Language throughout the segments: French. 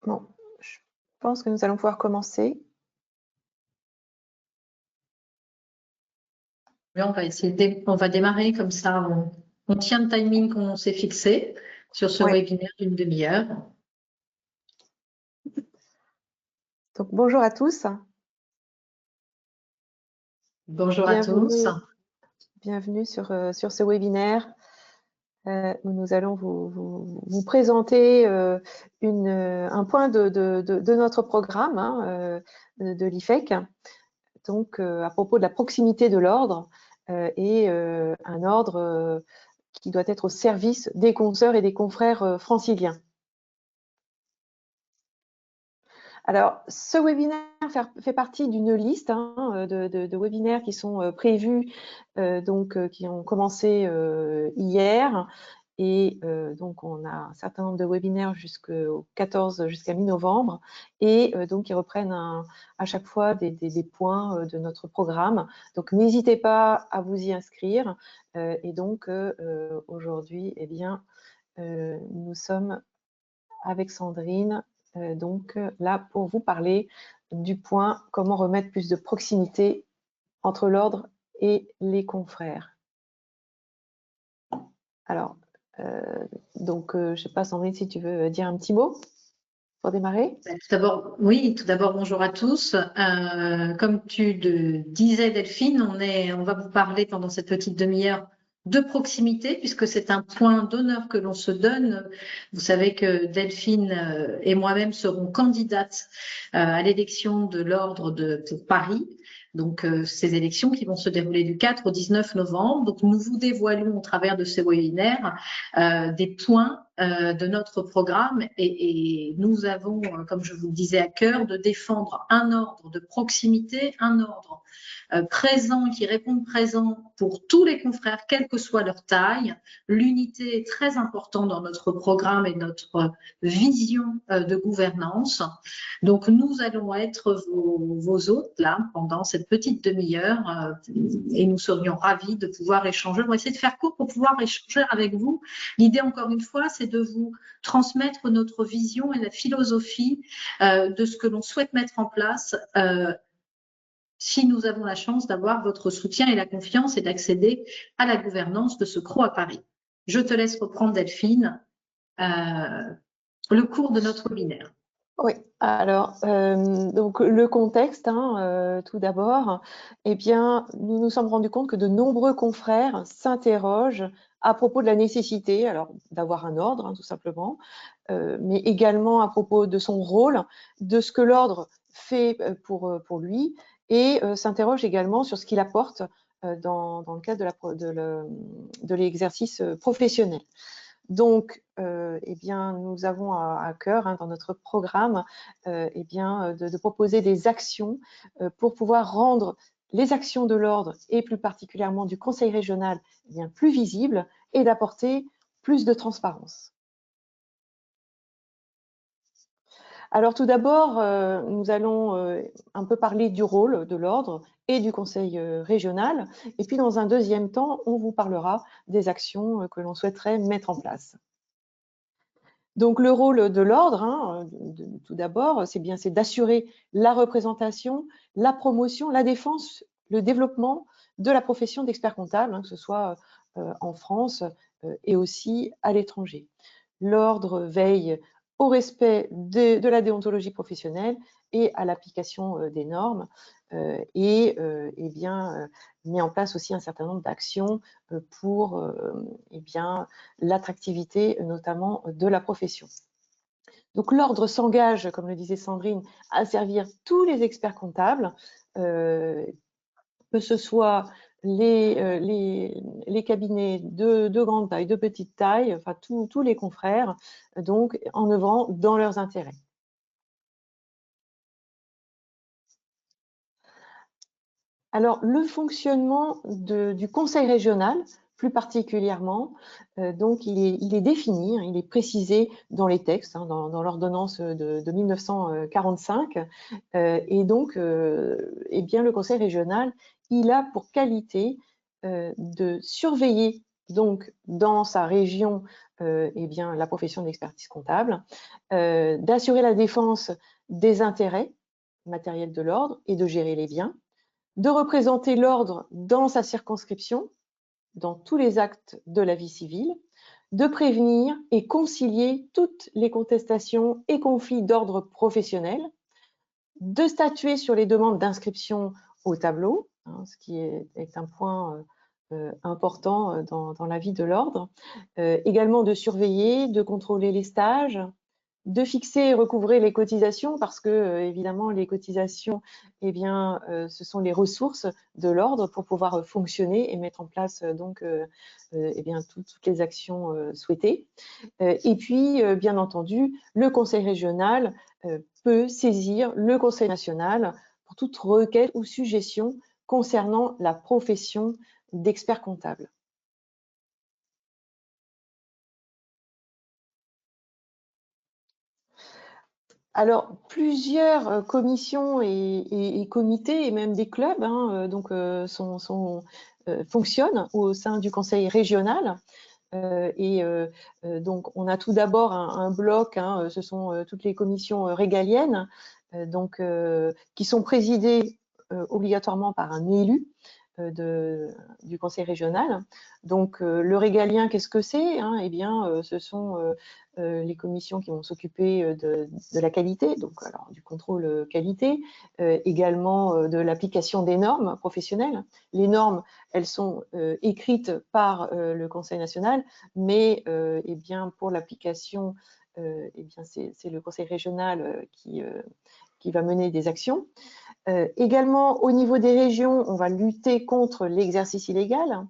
Bon, je pense que nous allons pouvoir commencer. Oui, on va essayer on va démarrer comme ça. On tient le timing qu'on s'est fixé sur ce Ouais. webinaire d'une demi-heure. Donc, bonjour à tous. Bonjour à tous. Bienvenue sur ce webinaire où nous allons vous présenter un point de notre programme de l'IFEC, donc à propos de la proximité de l'ordre et un ordre qui doit être au service des consoeurs et des confrères franciliens. Alors, ce webinaire fait partie d'une liste de webinaires qui sont prévus, qui ont commencé hier. Et donc, on a un certain nombre de webinaires jusqu'au 14, jusqu'à mi-novembre, et donc ils reprennent à chaque fois des points de notre programme. Donc, n'hésitez pas à vous y inscrire. Et donc, aujourd'hui, eh bien, nous sommes avec Sandrine, là pour vous parler du point comment remettre plus de proximité entre l'ordre et les confrères. Alors, je ne sais pas, Sandrine, si tu veux dire un petit mot pour démarrer. Tout d'abord, bonjour à tous. Comme tu le disais, Delphine, on va vous parler pendant cette petite demi-heure de proximité, puisque c'est un point d'honneur que l'on se donne. Vous savez que Delphine et moi-même serons candidates à l'élection de l'ordre pour Paris. Donc, ces élections qui vont se dérouler du 4 au 19 novembre. Donc, nous vous dévoilons au travers de ces webinaires des points de notre programme et nous avons, comme je vous le disais, à cœur de défendre un ordre de proximité, un ordre présent, qui répond présent pour tous les confrères, quelle que soit leur taille. L'unité est très importante dans notre programme et notre vision de gouvernance. Donc, nous allons être vos hôtes là pendant cette petite demi-heure et nous serions ravis de pouvoir échanger. On va essayer de faire court pour pouvoir échanger avec vous. L'idée, encore une fois, c'est de vous transmettre notre vision et la philosophie de ce que l'on souhaite mettre en place si nous avons la chance d'avoir votre soutien et la confiance et d'accéder à la gouvernance de ce CRO à Paris. Je te laisse reprendre, Delphine, le cours de notre webinaire. Oui, alors, donc le contexte, tout d'abord, eh bien, nous nous sommes rendus compte que de nombreux confrères s'interrogent à propos de la nécessité, alors d'avoir un ordre, tout simplement, mais également à propos de son rôle, de ce que l'ordre fait pour lui, et s'interrogent également sur ce qu'il apporte dans le cadre de l'exercice professionnel. Donc, eh bien, nous avons à cœur dans notre programme de proposer des actions pour pouvoir rendre les actions de l'ordre et plus particulièrement du Conseil régional plus visibles et d'apporter plus de transparence. Alors tout d'abord, nous allons un peu parler du rôle de l'ordre et du Conseil régional. Et puis dans un deuxième temps, on vous parlera des actions que l'on souhaiterait mettre en place. Donc le rôle de l'ordre, tout d'abord, c'est d'assurer la représentation, la promotion, la défense, le développement de la profession d'expert comptable, que ce soit en France et aussi à l'étranger. L'ordre veille au respect de la déontologie professionnelle et à l'application des normes met en place aussi un certain nombre d'actions pour l'attractivité notamment de la profession. Donc l'ordre s'engage, comme le disait Sandrine, à servir tous les experts comptables, que ce soit les cabinets de grande taille, de petite taille, enfin tous les confrères, donc en œuvrant dans leurs intérêts. Alors, le fonctionnement du Conseil régional, plus particulièrement, donc il est défini, il est précisé dans les textes, dans l'ordonnance de 1945, et donc, le Conseil régional, il a pour qualité de surveiller donc dans sa région eh bien, la profession d'expertise comptable, d'assurer la défense des intérêts matériels de l'ordre et de gérer les biens, de représenter l'ordre dans sa circonscription, dans tous les actes de la vie civile, de prévenir et concilier toutes les contestations et conflits d'ordre professionnel, de statuer sur les demandes d'inscription au tableau, hein, ce qui est un point important dans la vie de l'ordre, également de surveiller, de contrôler les stages, de fixer et recouvrer les cotisations parce que évidemment les cotisations eh bien ce sont les ressources de l'ordre pour pouvoir fonctionner et mettre en place donc eh bien toutes les actions souhaitées. Et puis bien entendu le conseil régional peut saisir le conseil national pour toute requête ou suggestion concernant la profession d'expert comptable. Alors, plusieurs commissions et comités et même des clubs hein, donc, fonctionnent au sein du conseil régional. Donc, on a tout d'abord un bloc, hein, ce sont toutes les commissions régaliennes, donc, qui sont présidées obligatoirement par un élu du conseil régional. Donc, le régalien, qu'est-ce que c'est hein? Eh bien, ce sont les commissions qui vont s'occuper de la qualité, donc alors du contrôle qualité, également de l'application des normes professionnelles. Les normes, elles sont écrites par le Conseil national, mais eh bien, pour l'application, eh bien, c'est le Conseil régional qui va mener des actions. Également, au niveau des régions, on va lutter contre l'exercice illégal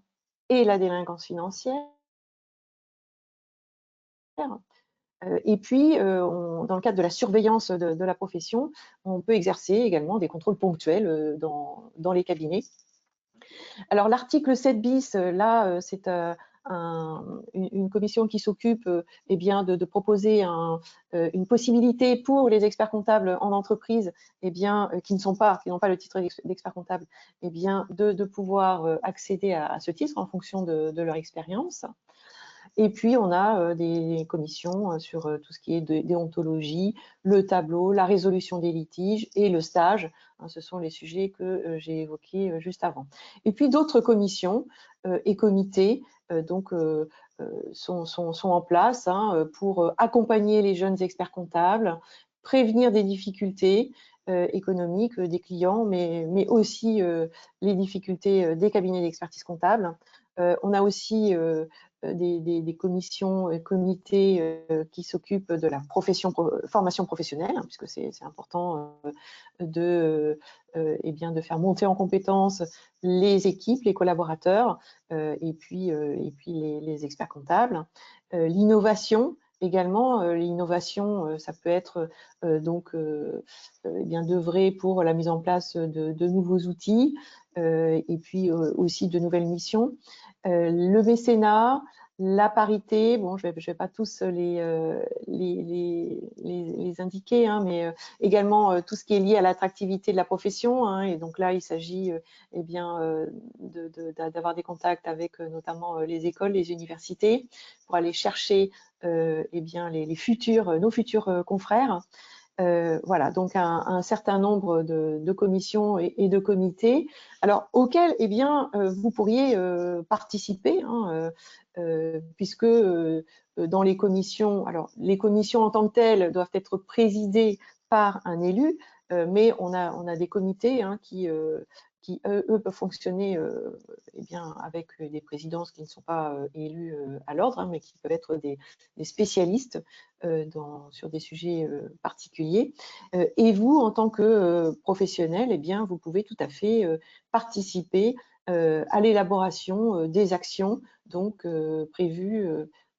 et la délinquance financière. Et puis, dans le cadre de la surveillance de la profession, on peut exercer également des contrôles ponctuels dans les cabinets. Alors l'article 7 bis, là, c'est une commission qui s'occupe eh bien, de proposer une possibilité pour les experts comptables en entreprise eh bien, qui n'ont pas le titre d'expert comptable, eh bien, de pouvoir accéder à ce titre en fonction de leur expérience. Et puis, on a des commissions sur tout ce qui est déontologie, le tableau, la résolution des litiges et le stage. Hein, ce sont les sujets que j'ai évoqués juste avant. Et puis, d'autres commissions et comités donc, sont en place hein, pour accompagner les jeunes experts comptables, prévenir des difficultés économiques des clients, mais aussi les difficultés des cabinets d'expertise comptable. On a aussi des commissions et comités qui s'occupent de la formation professionnelle, hein, puisque c'est important eh bien, de faire monter en compétences les équipes, les collaborateurs et puis les experts comptables. L'innovation également, l'innovation, ça peut être donc eh bien d'œuvrer pour la mise en place de nouveaux outils et puis aussi de nouvelles missions. Le mécénat, la parité, bon, je vais pas tous les indiquer, hein, mais également tout ce qui est lié à l'attractivité de la profession. Hein, et donc là, il s'agit eh bien d'avoir des contacts avec notamment les écoles, les universités, pour aller chercher eh bien nos futurs confrères. Voilà, donc un certain nombre de commissions et de comités, alors auxquels eh bien, vous pourriez participer, hein, puisque dans les commissions, alors les commissions en tant que telles doivent être présidées par un élu, mais on a des comités hein, qui eux, peuvent fonctionner eh bien, avec des présidences qui ne sont pas élus à l'ordre, hein, mais qui peuvent être des spécialistes sur des sujets particuliers. Et vous, en tant que professionnel, eh bien, vous pouvez tout à fait participer à l'élaboration des actions donc prévues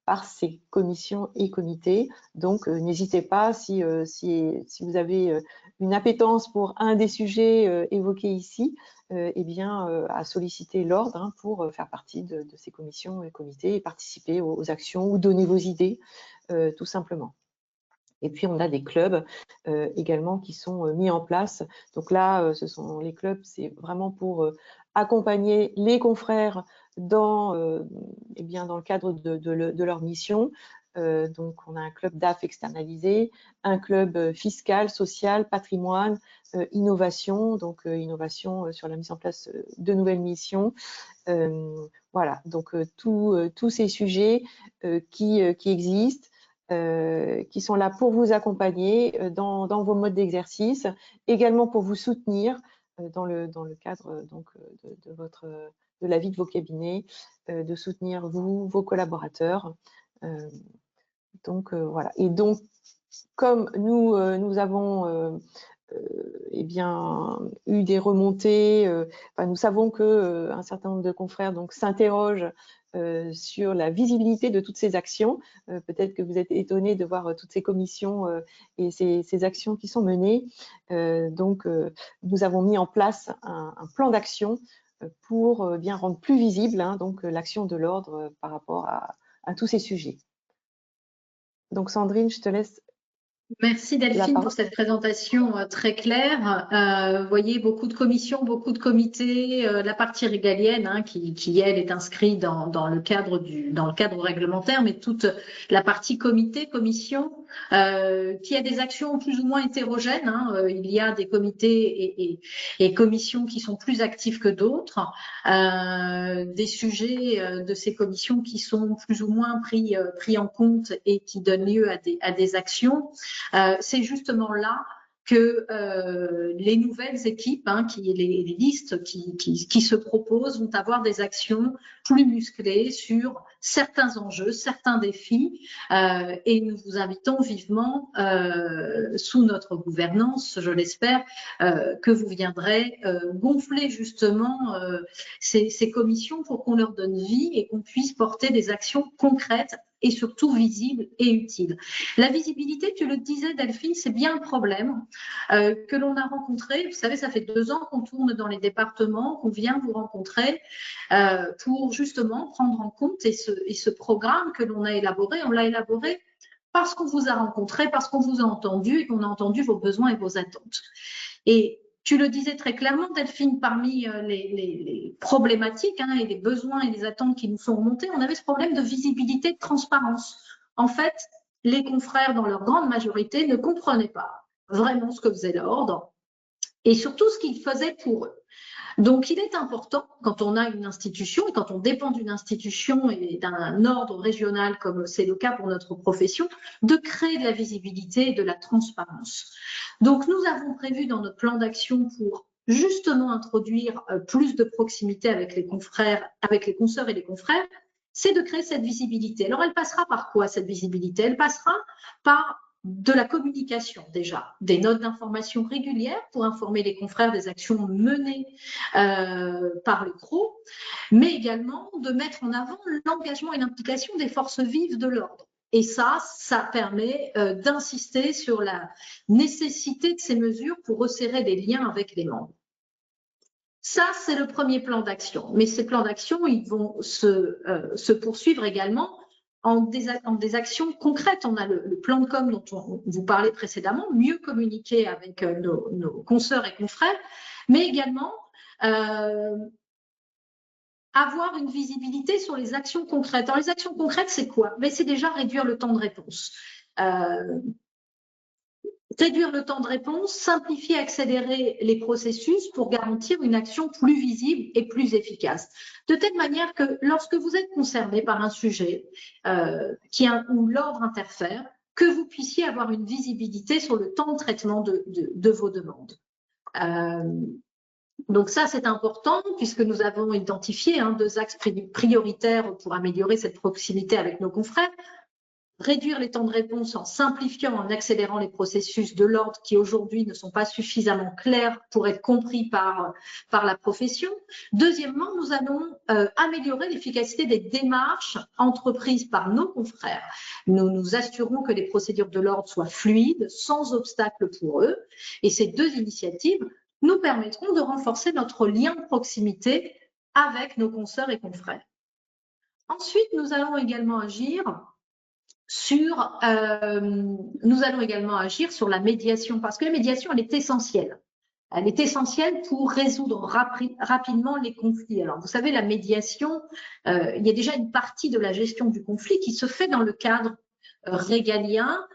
par ces commissions et comités. Donc, n'hésitez pas si vous avez une appétence pour un des sujets évoqués ici, eh bien, à solliciter l'ordre hein, pour faire partie de ces commissions et comités et participer aux actions ou donner vos idées, tout simplement. Et puis, on a des clubs également qui sont mis en place. Donc là, ce sont les clubs, c'est vraiment pour accompagner les confrères eh bien, dans le cadre de leur mission. Donc, on a un club DAF externalisé, un club fiscal, social, patrimoine, innovation, donc innovation sur la mise en place de nouvelles missions. Voilà, donc tous ces sujets qui existent, qui sont là pour vous accompagner dans vos modes d'exercice, également pour vous soutenir dans le cadre donc de la vie de vos cabinets, de soutenir vous, vos collaborateurs. Donc voilà. Et donc, comme nous avons eh bien, eu des remontées, enfin, nous savons que un certain nombre de confrères donc s'interrogent sur la visibilité de toutes ces actions. Peut-être que vous êtes étonnés de voir toutes ces commissions et ces actions qui sont menées. Donc, nous avons mis en place un plan d'action pour bien rendre plus visible donc l'action de l'ordre par rapport à tous ces sujets. Donc Sandrine, je te laisse Merci Delphine pour cette présentation très claire. Vous voyez, beaucoup de commissions, beaucoup de comités, la partie régalienne qui elle est inscrite dans le cadre réglementaire, mais toute la partie comité, commission, qui a des actions plus ou moins hétérogènes. Il y a des comités et commissions qui sont plus actifs que d'autres, des sujets de ces commissions qui sont plus ou moins pris en compte et qui donnent lieu à des actions. C'est justement là que les nouvelles équipes, les listes qui se proposent, vont avoir des actions plus musclées sur certains enjeux, certains défis, et nous vous invitons vivement, sous notre gouvernance, je l'espère, que vous viendrez gonfler justement ces commissions pour qu'on leur donne vie et qu'on puisse porter des actions concrètes et surtout visibles et utiles. La visibilité, tu le disais Delphine, c'est bien un problème que l'on a rencontré. Vous savez, ça fait 2 ans qu'on tourne dans les départements, qu'on vient vous rencontrer pour justement prendre en compte et ce programme que l'on a élaboré, on l'a élaboré parce qu'on vous a rencontré, parce qu'on vous a entendu et qu'on a entendu vos besoins et vos attentes. Et tu le disais très clairement, Delphine, parmi les problématiques et les besoins et les attentes qui nous sont remontés, on avait ce problème de visibilité, de transparence. En fait, les confrères, dans leur grande majorité, ne comprenaient pas vraiment ce que faisait l'ordre et surtout ce qu'il faisait pour eux. Donc, il est important, quand on a une institution et quand on dépend d'une institution et d'un ordre régional, comme c'est le cas pour notre profession, de créer de la visibilité et de la transparence. Donc, nous avons prévu dans notre plan d'action pour justement introduire plus de proximité avec les confrères, avec les consoeurs et les confrères, c'est de créer cette visibilité. Alors, elle passera par quoi, cette visibilité? Elle passera par de la communication déjà, des notes d'information régulières pour informer les confrères des actions menées par le CRO, mais également de mettre en avant l'engagement et l'implication des forces vives de l'ordre. Et ça permet d'insister sur la nécessité de ces mesures pour resserrer les liens avec les membres. Ça, c'est le premier plan d'action. Mais ces plans d'action, ils vont se poursuivre également en des actions concrètes. On a le plan de com dont on vous parlait précédemment, mieux communiquer avec nos consoeurs et confrères, mais également avoir une visibilité sur les actions concrètes. Alors, les actions concrètes, c'est quoi? Mais c'est déjà réduire le temps de réponse. Réduire le temps de réponse, simplifier, accélérer les processus pour garantir une action plus visible et plus efficace. De telle manière que lorsque vous êtes concerné par un sujet où l'ordre interfère, que vous puissiez avoir une visibilité sur le temps de traitement de vos demandes. Donc ça, c'est important puisque nous avons identifié 2 axes prioritaires pour améliorer cette proximité avec nos confrères. Réduire les temps de réponse en simplifiant, en accélérant les processus de l'ordre qui aujourd'hui ne sont pas suffisamment clairs pour être compris par la profession. Deuxièmement, nous allons améliorer l'efficacité des démarches entreprises par nos confrères. Nous nous assurons que les procédures de l'ordre soient fluides, sans obstacle pour eux. Et ces 2 initiatives nous permettront de renforcer notre lien de proximité avec nos consoeurs et confrères. Ensuite, nous allons également agir sur la médiation, parce que la médiation, elle est essentielle. Elle est essentielle pour résoudre rapidement les conflits. Alors, vous savez, la médiation, il y a déjà une partie de la gestion du conflit qui se fait dans le cadre régalien,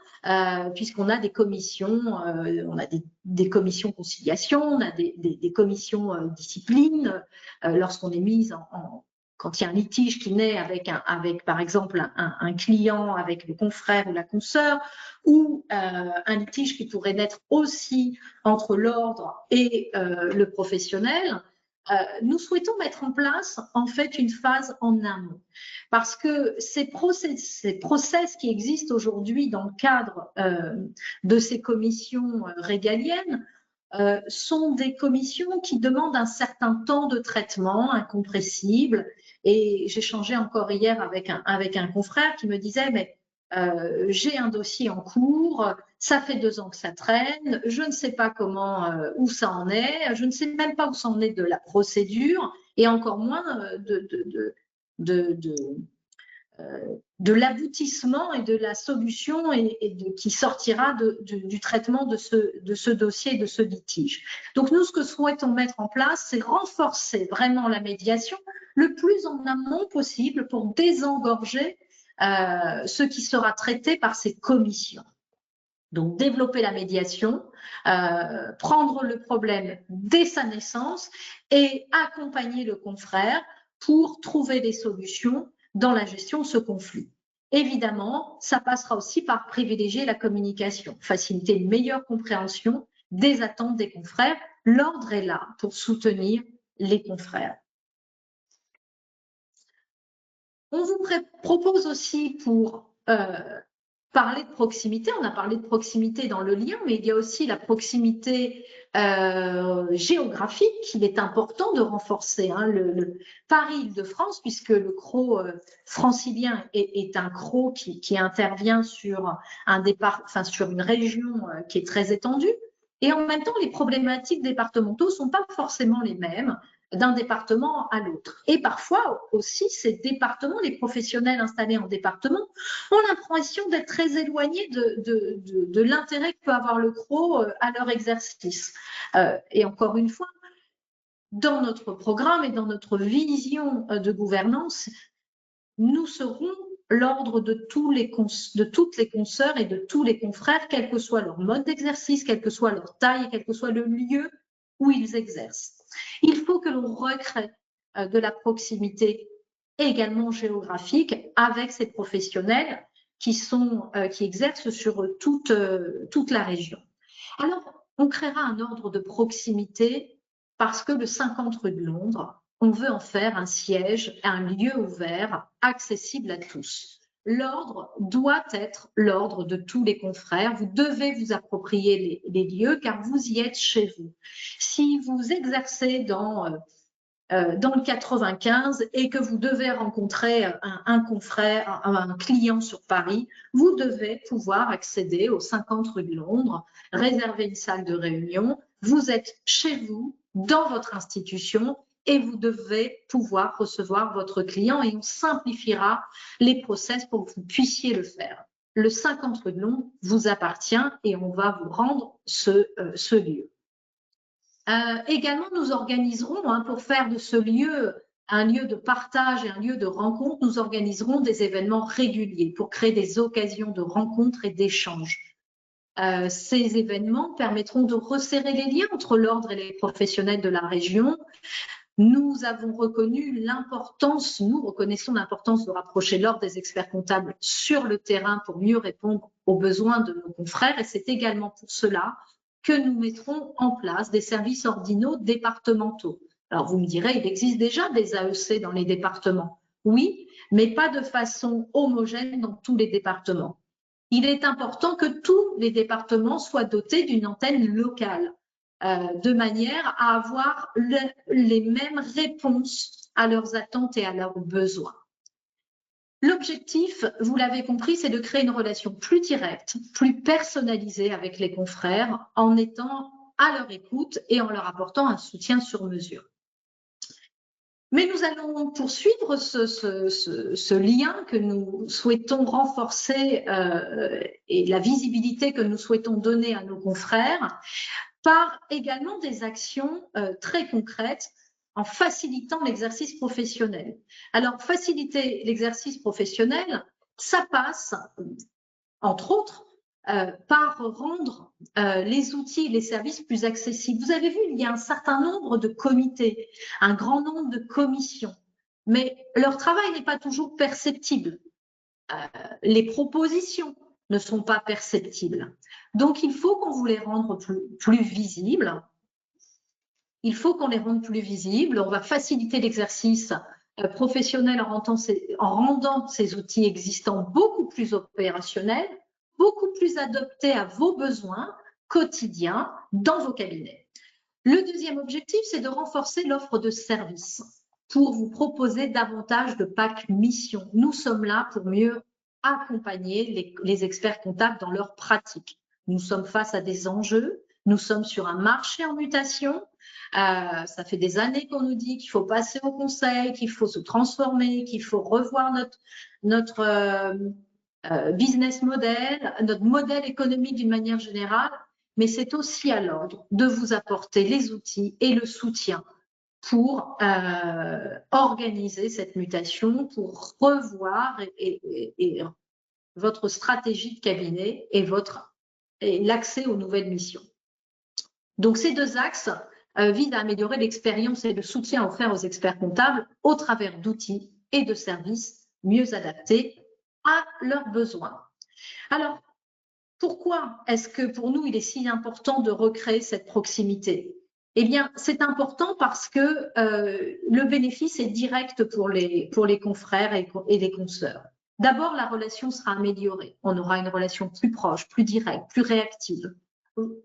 puisqu'on a des commissions, on a des commissions conciliation, on a des commissions discipline, lorsqu'on est mise quand il y a un litige qui naît avec par exemple un client, avec le confrère ou la consoeur, ou un litige qui pourrait naître aussi entre l'ordre et le professionnel, nous souhaitons mettre en place en fait une phase en amont, parce que ces process qui existent aujourd'hui dans le cadre de ces commissions régaliennes sont des commissions qui demandent un certain temps de traitement incompressible. Et j'échangeais encore hier avec un confrère qui me disait, mais j'ai un dossier en cours, ça fait 2 ans que ça traîne, je ne sais pas comment, où ça en est, je ne sais même pas où ça en est de la procédure, et encore moins de l'aboutissement et de la solution qui sortira du traitement de ce dossier, de ce litige. Donc nous, ce que souhaitons mettre en place, c'est renforcer vraiment la médiation le plus en amont possible pour désengorger ce qui sera traité par ces commissions. Donc, développer la médiation, prendre le problème dès sa naissance et accompagner le confrère pour trouver des solutions dans la gestion de ce conflit. Évidemment, ça passera aussi par privilégier la communication, faciliter une meilleure compréhension des attentes des confrères. L'ordre est là pour soutenir les confrères. On vous propose aussi pour parler de proximité, on a parlé de proximité dans le lien, mais il y a aussi la proximité géographique qu'il est important de renforcer. Hein, le Paris-Île-de-France, puisque le CRO francilien est un CRO qui intervient sur sur une région qui est très étendue. Et en même temps, les problématiques départementaux ne sont pas forcément les mêmes d'un département à l'autre. Et parfois aussi, ces départements, les professionnels installés en département, ont l'impression d'être très éloignés de l'intérêt que peut avoir le CRO à leur exercice. Et encore une fois, dans notre programme et dans notre vision de gouvernance, nous serons l'ordre de toutes les consoeurs et de tous les confrères, quel que soit leur mode d'exercice, quelle que soit leur taille, quel que soit le lieu où ils exercent. Il faut que l'on recrée de la proximité également géographique avec ces professionnels qui exercent sur toute la région. Alors, on créera un ordre de proximité parce que le 50 rue de Londres, on veut en faire un siège, un lieu ouvert, accessible à tous. L'ordre doit être l'ordre de tous les confrères. Vous devez vous approprier les lieux car vous y êtes chez vous. Si vous exercez dans le 95 et que vous devez rencontrer un confrère, un client sur Paris, vous devez pouvoir accéder au 50 rue de Londres, réserver une salle de réunion. Vous êtes chez vous, dans votre institution, et vous devez pouvoir recevoir votre client et on simplifiera les process pour que vous puissiez le faire. Le 50 rue de Londres vous appartient et on va vous rendre ce lieu. Également, nous organiserons, pour faire de ce lieu un lieu de partage et un lieu de rencontre, nous organiserons des événements réguliers pour créer des occasions de rencontres et d'échanges. Ces événements permettront de resserrer les liens entre l'ordre et les professionnels de la région. Nous reconnaissons l'importance de rapprocher l'ordre des experts comptables sur le terrain pour mieux répondre aux besoins de nos confrères et c'est également pour cela que nous mettrons en place des services ordinaux départementaux. Alors vous me direz, il existe déjà des AEC dans les départements. Oui, mais pas de façon homogène dans tous les départements. Il est important que tous les départements soient dotés d'une antenne locale, de manière à avoir les mêmes réponses à leurs attentes et à leurs besoins. L'objectif, vous l'avez compris, c'est de créer une relation plus directe, plus personnalisée avec les confrères en étant à leur écoute et en leur apportant un soutien sur mesure. Mais nous allons poursuivre ce lien que nous souhaitons renforcer et la visibilité que nous souhaitons donner à nos confrères par également des actions très concrètes en facilitant l'exercice professionnel. Alors, faciliter l'exercice professionnel, ça passe, entre autres, par rendre les outils et les services plus accessibles. Vous avez vu, il y a un certain nombre de comités, un grand nombre de commissions, mais leur travail n'est pas toujours perceptible. Les propositions ne sont pas perceptibles. Donc, il faut qu'on vous les rende plus visibles. Il faut qu'on les rende plus visibles. On va faciliter l'exercice professionnel en rendant ces outils existants beaucoup plus opérationnels, beaucoup plus adaptés à vos besoins quotidiens dans vos cabinets. Le deuxième objectif, c'est de renforcer l'offre de services pour vous proposer davantage de packs mission. Nous sommes là pour mieux accompagner les experts comptables dans leur pratique. Nous sommes face à des enjeux, nous sommes sur un marché en mutation. Ça fait des années qu'on nous dit qu'il faut passer au conseil, qu'il faut se transformer, qu'il faut revoir notre business model, notre modèle économique d'une manière générale, mais c'est aussi à l'ordre de vous apporter les outils et le soutien pour organiser cette mutation, pour revoir et votre stratégie de cabinet et l'accès aux nouvelles missions. Donc, ces deux axes visent à améliorer l'expérience et le soutien offert aux experts comptables au travers d'outils et de services mieux adaptés à leurs besoins. Alors, pourquoi est-ce que pour nous, il est si important de recréer cette proximité? Eh bien, c'est important parce que le bénéfice est direct pour les confrères et les consoeurs. D'abord, la relation sera améliorée. On aura une relation plus proche, plus directe, plus réactive.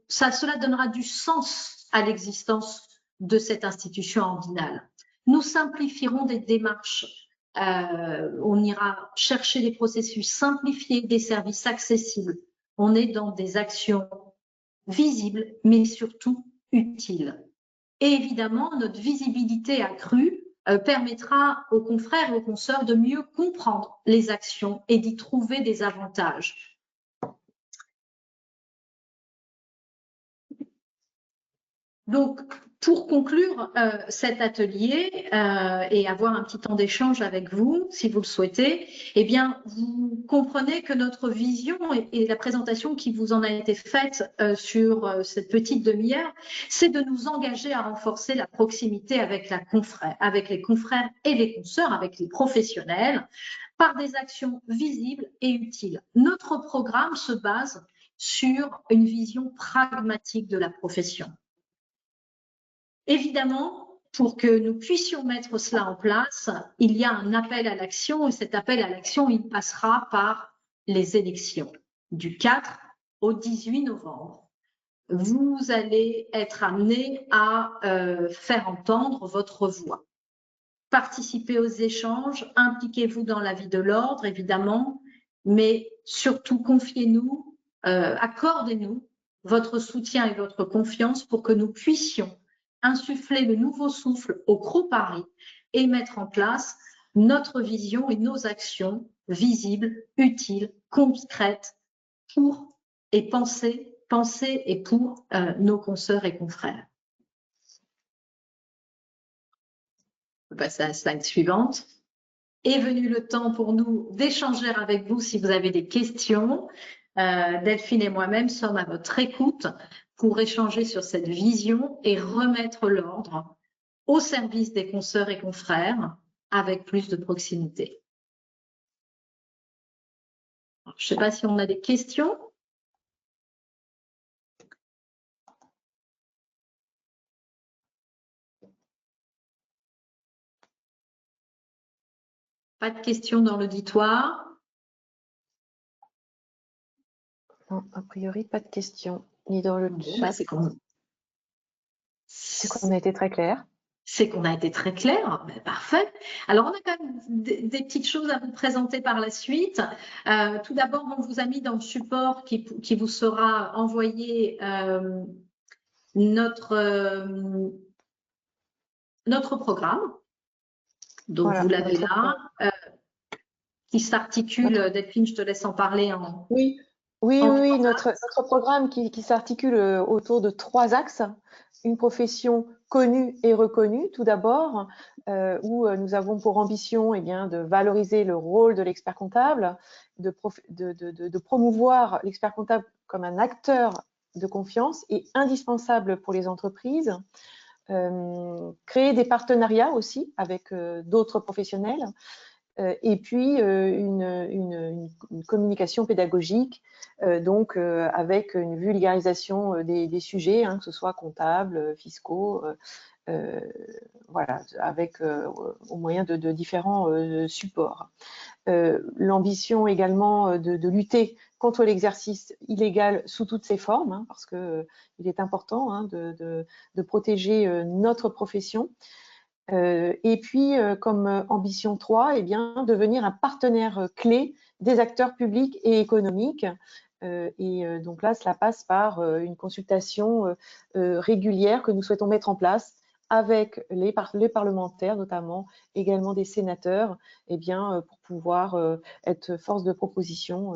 Cela donnera du sens à l'existence de cette institution ordinale. Nous simplifierons des démarches. On ira chercher des processus simplifiés, des services accessibles. On est dans des actions visibles, mais surtout utiles. Et évidemment, notre visibilité accrue permettra aux confrères et aux consoeurs de mieux comprendre les actions et d'y trouver des avantages. Donc, pour conclure cet atelier et avoir un petit temps d'échange avec vous, si vous le souhaitez, eh bien, vous comprenez que notre vision et la présentation qui vous en a été faite sur cette petite demi-heure, c'est de nous engager à renforcer la proximité avec les confrères et les consoeurs, avec les professionnels, par des actions visibles et utiles. Notre programme se base sur une vision pragmatique de la profession. Évidemment, pour que nous puissions mettre cela en place, il y a un appel à l'action et cet appel à l'action, il passera par les élections du 4 au 18 novembre. Vous allez être amenés à faire entendre votre voix. Participez aux échanges, impliquez-vous dans la vie de l'ordre, évidemment, mais surtout confiez-nous, accordez-nous votre soutien et votre confiance pour que nous puissions insuffler le nouveau souffle au CRO Paris et mettre en place notre vision et nos actions visibles, utiles, concrètes pour et penser et pour nos consoeurs et confrères. On peut passer à la slide suivante. Est venu le temps pour nous d'échanger avec vous si vous avez des questions. Delphine et moi-même sommes à votre écoute pour échanger sur cette vision et remettre l'ordre au service des consoeurs et confrères avec plus de proximité. Je ne sais pas si on a des questions. Pas de questions dans l'auditoire. Non, a priori, pas de questions, ni dans le chat. C'est qu'on a été très clair. C'est qu'on a été très clair, ben, parfait. Alors, on a quand même des petites choses à vous présenter par la suite. Tout d'abord, on vous a mis dans le support qui vous sera envoyé notre programme. Donc, voilà, vous l'avez là, qui s'articule. Delphine, je te laisse en parler. Oui, Oui, en oui, trois oui, notre programme qui s'articule autour de 3 axes. Une profession connue et reconnue, tout d'abord, où nous avons pour ambition eh bien, de valoriser le rôle de l'expert comptable, de promouvoir l'expert comptable comme un acteur de confiance et indispensable pour les entreprises, créer des partenariats aussi avec d'autres professionnels, et puis une communication pédagogique, donc avec une vulgarisation des sujets, hein, que ce soit comptables, fiscaux, euh, voilà, avec au moyen de différents supports. L'ambition également de lutter contre l'exercice illégal sous toutes ses formes, hein, parce que il est important, hein, de protéger notre profession. Et puis, comme ambition 3, eh bien, devenir un partenaire clé des acteurs publics et économiques. Donc là, cela passe par une consultation régulière que nous souhaitons mettre en place avec les parlementaires, notamment également des sénateurs, eh bien, pour pouvoir être force de proposition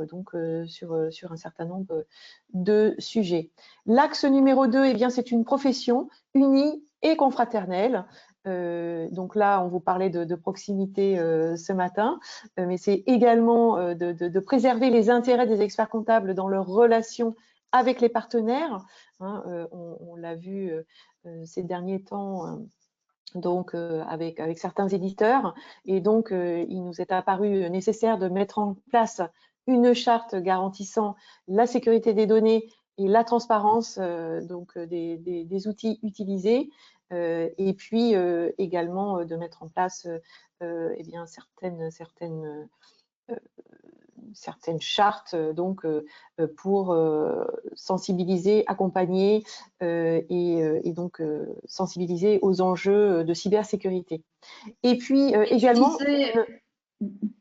sur un certain nombre de sujets. L'axe numéro 2, eh bien, c'est une profession unie et confraternelle. Donc là, on vous parlait de proximité ce matin, mais c'est également de préserver les intérêts des experts comptables dans leurs relations avec les partenaires. Hein, on l'a vu ces derniers temps. Donc avec certains éditeurs, et donc il nous est apparu nécessaire de mettre en place une charte garantissant la sécurité des données et la transparence des outils utilisés, et puis également de mettre en place eh bien certaines chartes pour sensibiliser, accompagner et donc sensibiliser aux enjeux de cybersécurité. Et puis Tu également, disais,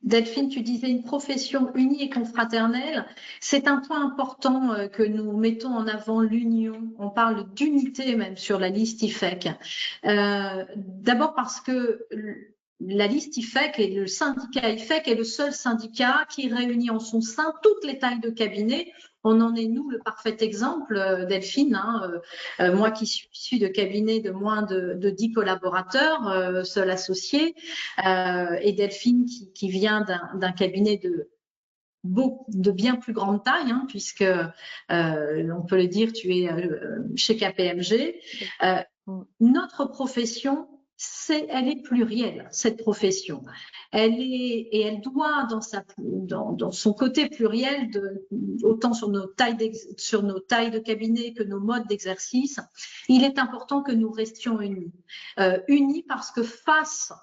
Delphine, tu disais une profession unie et confraternelle. C'est un point important que nous mettons en avant, l'union. On parle d'unité même sur la liste IFEC. D'abord parce que la liste IFEC et le syndicat IFEC est le seul syndicat qui réunit en son sein toutes les tailles de cabinet. On en est, nous, le parfait exemple, Delphine. Moi qui suis de cabinet de moins de 10 collaborateurs, seul associé, et Delphine qui vient d'un cabinet de bien plus grande taille, hein, puisque on peut le dire, tu es chez KPMG. Notre profession, elle est plurielle, cette profession. Elle doit, dans son côté pluriel, autant sur nos tailles de cabinet que nos modes d'exercice, il est important que nous restions unis. Unis parce que face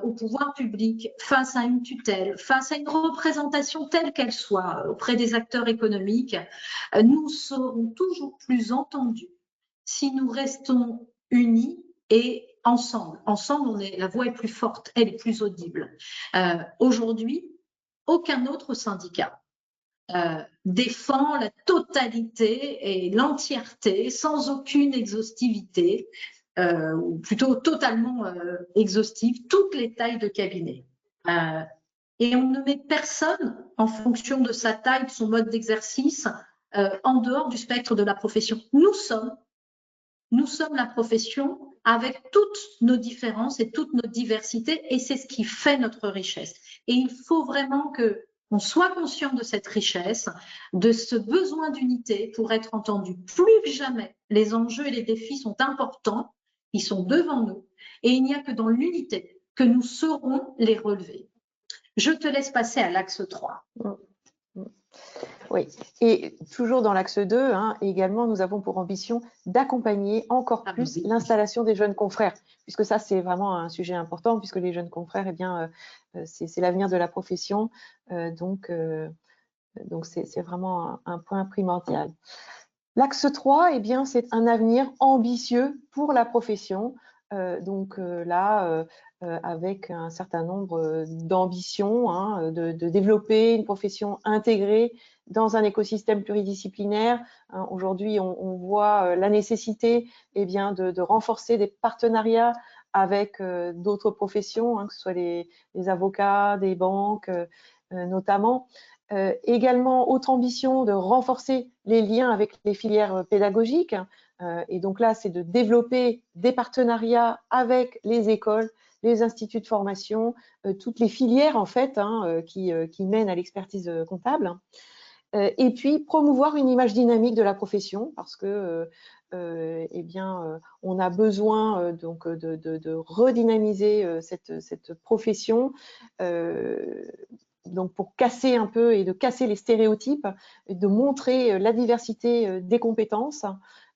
au pouvoir public, face à une tutelle, face à une représentation telle qu'elle soit auprès des acteurs économiques, nous serons toujours plus entendus si nous restons unis et ensemble. Ensemble, la voix est plus forte, elle est plus audible. Aujourd'hui, aucun autre syndicat défend la totalité et l'entièreté, sans aucune exhaustivité, ou plutôt totalement exhaustive, toutes les tailles de cabinet. Et on ne met personne, en fonction de sa taille, de son mode d'exercice, en dehors du spectre de la profession. Nous sommes la profession avec toutes nos différences et toutes nos diversités, et c'est ce qui fait notre richesse. Et il faut vraiment qu'on soit conscient de cette richesse, de ce besoin d'unité pour être entendu. Plus que jamais, les enjeux et les défis sont importants, ils sont devant nous, et il n'y a que dans l'unité que nous saurons les relever. Je te laisse passer à l'axe 3. Oui, et toujours dans l'axe 2, hein, également, nous avons pour ambition d'accompagner encore plus l'installation des jeunes confrères, puisque ça, c'est vraiment un sujet important, puisque les jeunes confrères, eh bien, c'est l'avenir de la profession, donc c'est vraiment un point primordial. L'axe 3, eh bien, c'est un avenir ambitieux pour la profession, avec un certain nombre d'ambitions, hein, de développer une profession intégrée dans un écosystème pluridisciplinaire. Hein, aujourd'hui, on voit la nécessité eh bien, de renforcer des partenariats avec d'autres professions, hein, que ce soit les avocats, des banques notamment. Également, autre ambition de renforcer les liens avec les filières pédagogiques. Et donc là, c'est de développer des partenariats avec les écoles, les instituts de formation, toutes les filières en fait qui mènent à l'expertise comptable. Et puis promouvoir une image dynamique de la profession parce que on a besoin donc de redynamiser cette profession. Donc pour casser un peu et de casser les stéréotypes, et de montrer la diversité des compétences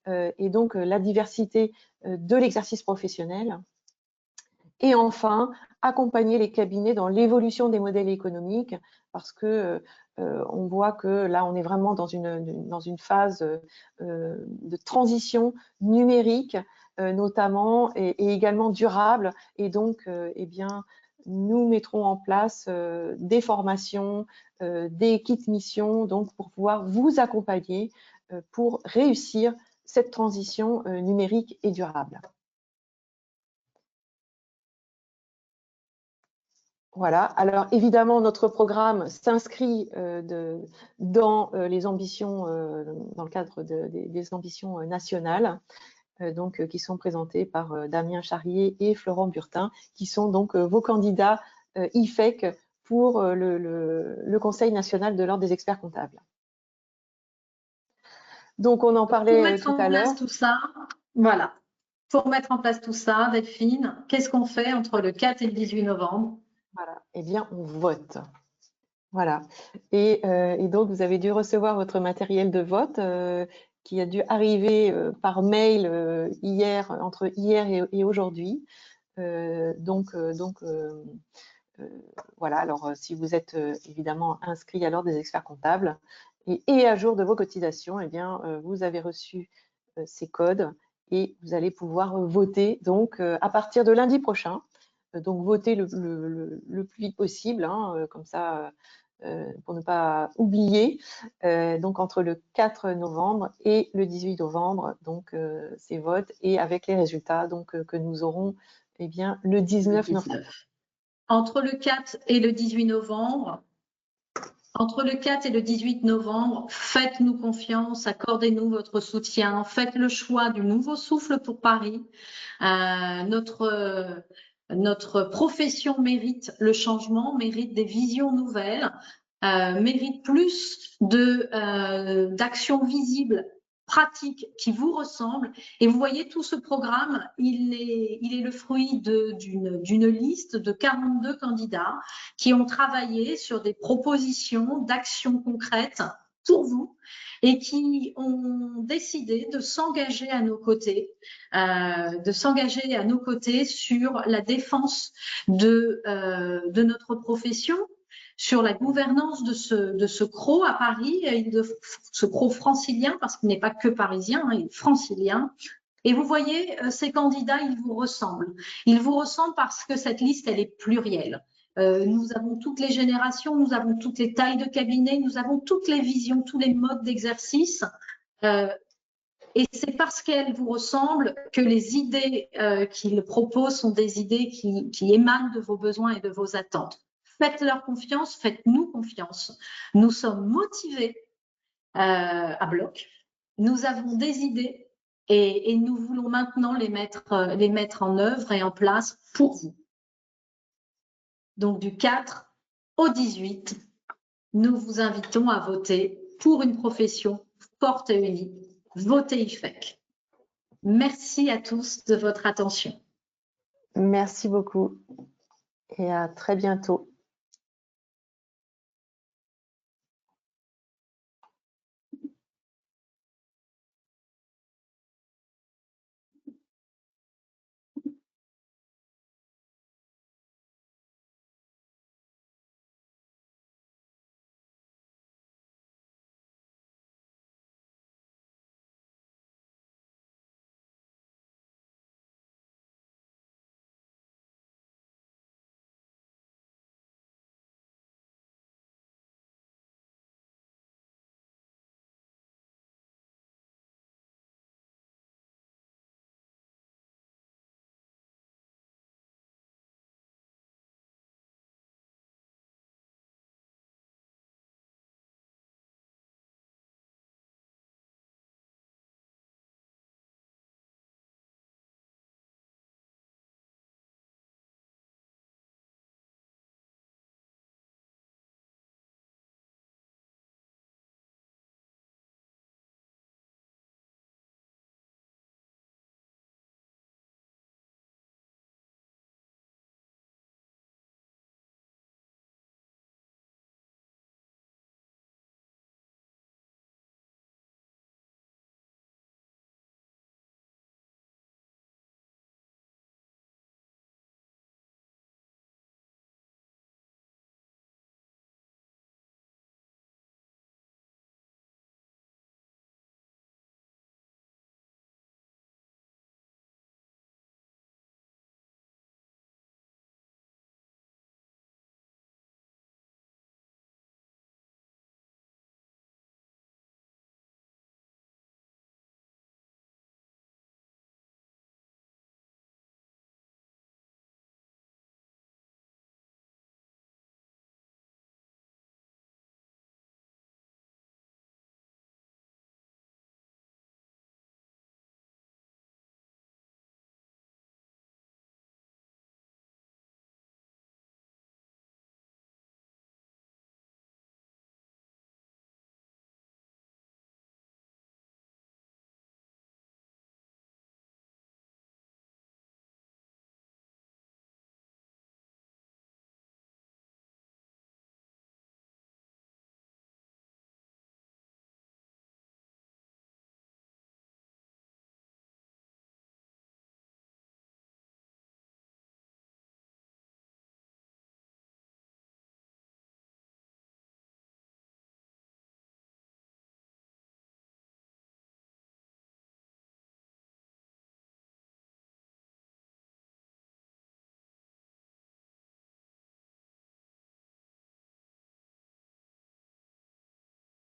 et donc la diversité de l'exercice professionnel. Et enfin, accompagner les cabinets dans l'évolution des modèles économiques parce que on voit que là, on est vraiment dans une phase de transition numérique, notamment, et également durable. Et donc, nous mettrons en place des formations, des kits missions, donc pour pouvoir vous accompagner pour réussir cette transition numérique et durable. Voilà. Alors évidemment, notre programme s'inscrit dans les ambitions, dans le cadre des ambitions nationales, donc qui sont présentées par Damien Charrier et Florent Burtin, qui sont donc vos candidats IFEC pour le Conseil national de l'ordre des experts comptables. Donc on en parlait tout à l'heure. Tout ça, voilà. Pour mettre en place tout ça, Delphine, qu'est-ce qu'on fait entre le 4 et le 18 novembre? Voilà. Eh bien, on vote. Voilà. Et donc, vous avez dû recevoir votre matériel de vote qui a dû arriver par mail entre hier et aujourd'hui. Voilà. Alors, si vous êtes évidemment inscrit à l'ordre des experts comptables et à jour de vos cotisations, eh bien, vous avez reçu ces codes et vous allez pouvoir voter donc à partir de lundi prochain. Donc, voter le plus vite possible, comme ça, pour ne pas oublier. Donc, entre le 4 novembre et le 18 novembre, donc ces votes, et avec les résultats donc, que nous aurons le 19 novembre. Entre le 4 et le 18 novembre, entre le 4 et le 18 novembre, faites-nous confiance, accordez-nous votre soutien, faites le choix du nouveau souffle pour Paris. Notre profession mérite le changement, mérite des visions nouvelles, mérite plus d'actions visibles, pratiques, qui vous ressemblent. Et vous voyez, tout ce programme, il est le fruit d'une liste de 42 candidats qui ont travaillé sur des propositions d'actions concrètes pour vous et qui ont décidé de s'engager à nos côtés, sur la défense de notre profession, sur la gouvernance de ce CRO à Paris, ce CRO francilien, parce qu'il n'est pas que parisien, il est francilien. Et vous voyez, ces candidats, ils vous ressemblent. Ils vous ressemblent parce que cette liste, elle est plurielle. Nous avons toutes les générations, nous avons toutes les tailles de cabinet, nous avons toutes les visions, tous les modes d'exercice. Et c'est parce qu'elles vous ressemblent que les idées qu'ils proposent sont des idées qui émanent de vos besoins et de vos attentes. Faites-leur confiance, faites-nous confiance. Nous sommes motivés à bloc. Nous avons des idées et nous voulons maintenant les mettre en œuvre et en place pour vous. Donc du 4 au 18, nous vous invitons à voter pour une profession forte et unie. Votez IFEC. Merci à tous de votre attention. Merci beaucoup et à très bientôt.